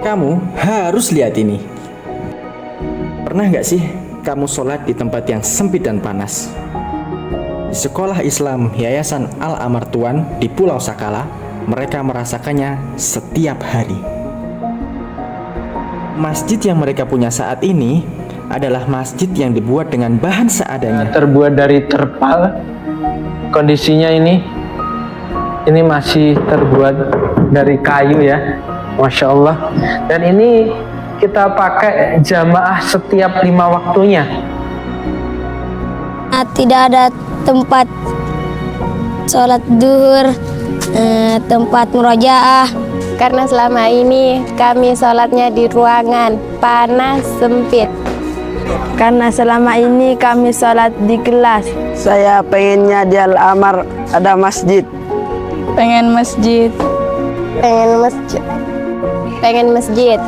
Kamu harus lihat ini. Pernah nggak sih kamu sholat di tempat yang sempit dan panas? Di sekolah Islam Yayasan Al-Amar Tuan di Pulau Sakala, mereka merasakannya setiap hari. Masjid yang mereka punya saat ini adalah masjid yang dibuat dengan bahan seadanya. Terbuat dari terpal. Kondisinya ini masih terbuat dari kayu ya, Masya Allah. Dan ini kita pakai jamaah setiap 5 waktunya. Tidak ada tempat sholat duhur, tempat murojaah. Karena selama ini kami sholatnya di ruangan panas sempit. Karena selama ini kami sholat di kelas. Saya pengennya di Al-Amar ada masjid. Pengen masjid. Pengen masjid.